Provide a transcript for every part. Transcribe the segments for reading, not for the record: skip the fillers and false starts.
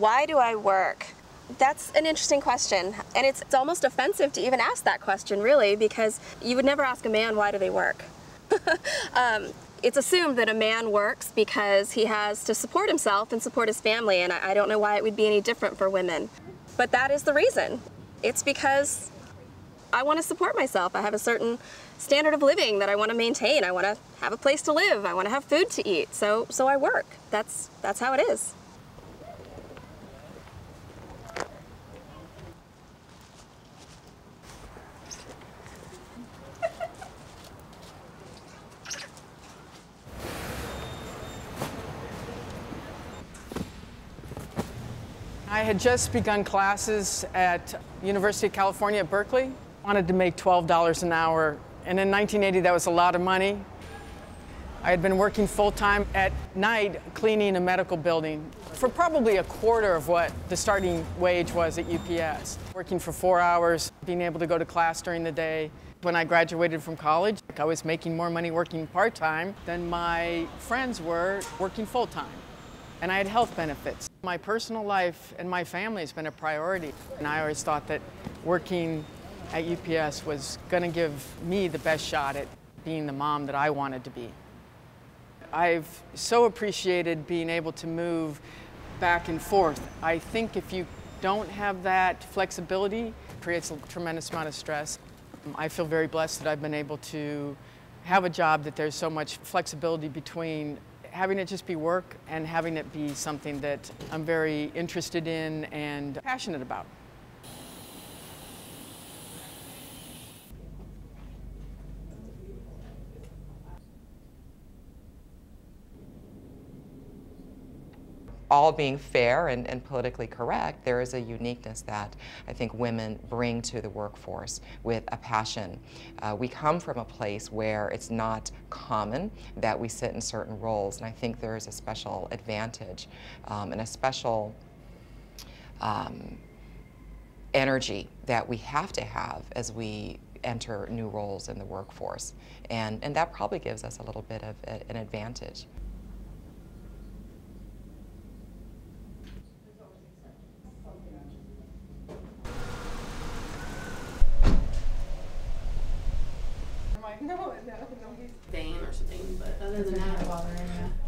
Why do I work? That's an interesting question, and it's almost offensive to even ask that question, really, because you would never ask a man, why do they work? It's assumed that a man works because he has to support himself and support his family, and I don't know why it would be any different for women. But that is the reason. It's because I want to support myself. I have a certain standard of living that I want to maintain. I want to have a place to live. I want to have food to eat. So I work. That's how it is. I had just begun classes at University of California at Berkeley. Wanted to make $12 an hour, and in 1980 that was a lot of money. I had been working full-time at night cleaning a medical building for probably a quarter of what the starting wage was at UPS. Working for 4 hours, being able to go to class during the day. When I graduated from college, I was making more money working part-time than my friends were working full-time. And I had health benefits. My personal life and my family has been a priority. And I always thought that working at UPS was going to give me the best shot at being the mom that I wanted to be. I've so appreciated being able to move back and forth. I think if you don't have that flexibility, it creates a tremendous amount of stress. I feel very blessed that I've been able to have a job that there's so much flexibility between having it just be work and having it be something that I'm very interested in and passionate about. All being fair and politically correct, there is a uniqueness that I think women bring to the workforce with a passion. We come from a place where it's not common that we sit in certain roles, and I think there is a special advantage and a special energy that we have to have as we enter new roles in the workforce, and that probably gives us a little bit of an advantage. No, he's vein or something, but other than that,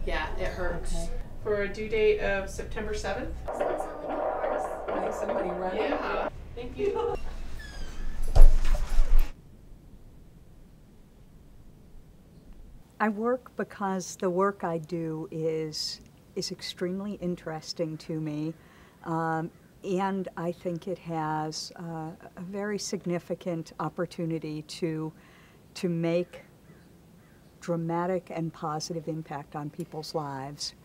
yeah, it hurts. Okay. For a due date of September 7th. Somebody running. Yeah. Thank you. I work because the work I do is extremely interesting to me, and I think it has a very significant opportunity to make dramatic and positive impact on people's lives.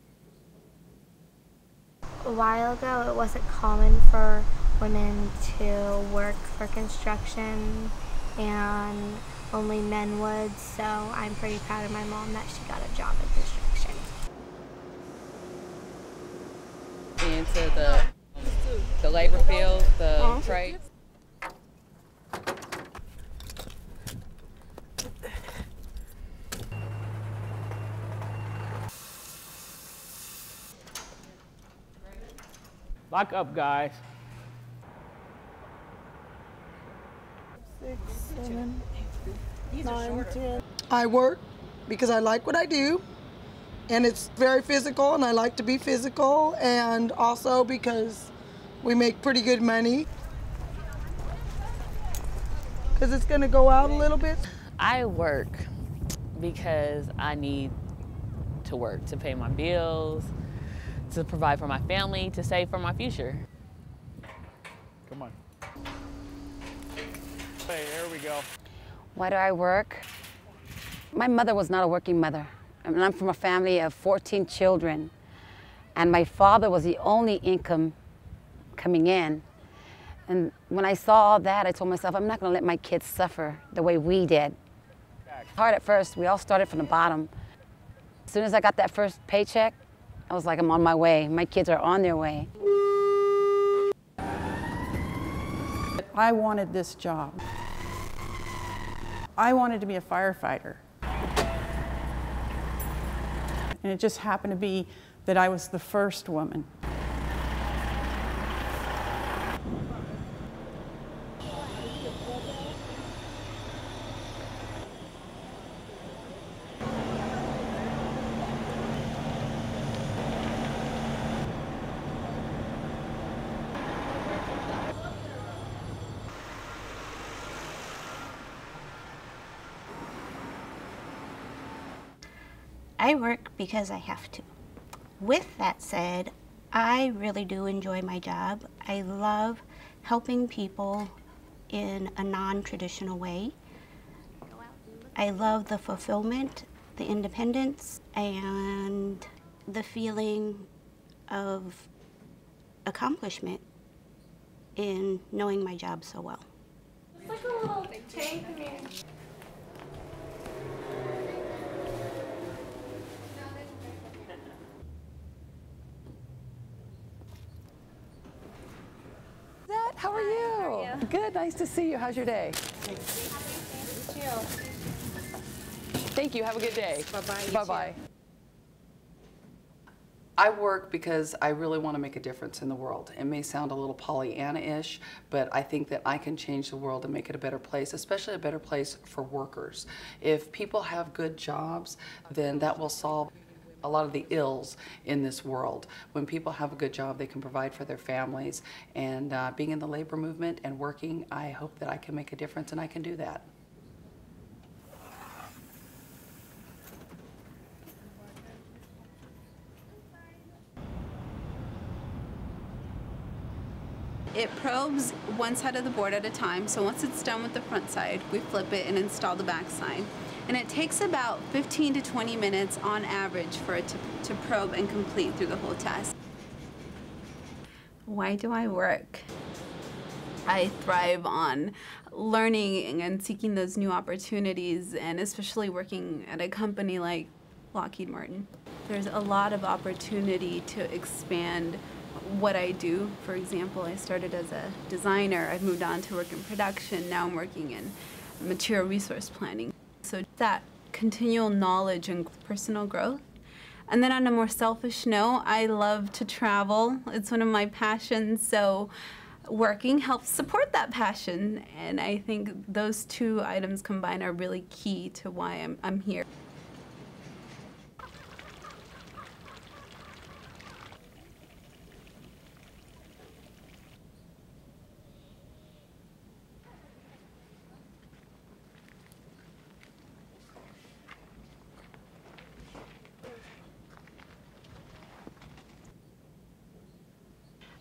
A while ago, it wasn't common for women to work for construction, and only men would, so I'm pretty proud of my mom that she got a job in construction. Into the labor field, the trades. Lock up, guys. 6, 7, 9, 10. I work because I like what I do, and it's very physical, and I like to be physical, and also because we make pretty good money. Because it's going to go out a little bit. I work because I need to work to pay my bills, to provide for my family, to save for my future. Come on. Hey, here we go. Why do I work? My mother was not a working mother. I mean, I'm from a family of 14 children, and my father was the only income coming in. And when I saw that, I told myself, I'm not going to let my kids suffer the way we did. Hard at first. We all started from the bottom. As soon as I got that first paycheck, I was like, I'm on my way. My kids are on their way. I wanted this job. I wanted to be a firefighter. And it just happened to be that I was the first woman. I work because I have to. With that said, I really do enjoy my job. I love helping people in a non-traditional way. I love the fulfillment, the independence, and the feeling of accomplishment in knowing my job so well. It's like a little tank. How are you? Good, nice to see you. How's your day? Thank you, have a good day. Bye-bye. Bye-bye. I work because I really want to make a difference in the world. It may sound a little Pollyanna-ish, but I think that I can change the world and make it a better place, especially a better place for workers. If people have good jobs, then that will solve a lot of the ills in this world. When people have a good job, they can provide for their families. And being in the labor movement and working, I hope that I can make a difference, and I can do that. It probes one side of the board at a time, so once it's done with the front side, we flip it and install the back side. And it takes about 15 to 20 minutes on average for it to probe and complete through the whole test. Why do I work? I thrive on learning and seeking those new opportunities, and especially working at a company like Lockheed Martin. There's a lot of opportunity to expand what I do. For example, I started as a designer, I've moved on to work in production, now I'm working in material resource planning. So that continual knowledge and personal growth. And then on a more selfish note, I love to travel. It's one of my passions, so working helps support that passion. And I think those two items combined are really key to why I'm here.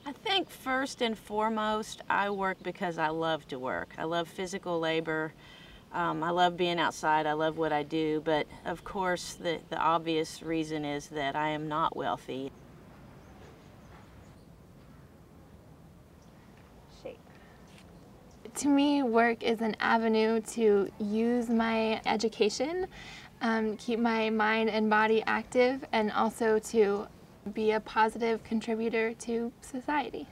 I think first and foremost, I work because I love to work. I love physical labor. I love being outside. I love what I do. But of course, the obvious reason is that I am not wealthy. To me, work is an avenue to use my education, keep my mind and body active, and also to be a positive contributor to society.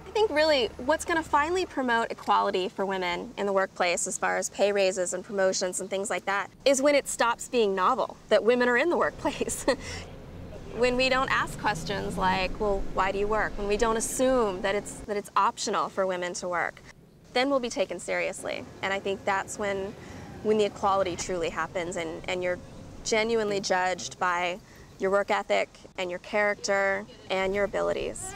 I think really what's going to finally promote equality for women in the workplace as far as pay raises and promotions and things like that is when it stops being novel that women are in the workplace. When we don't ask questions like, well, why do you work? When we don't assume that it's optional for women to work, then we'll be taken seriously. And I think that's when the equality truly happens and you're genuinely judged by your work ethic and your character and your abilities.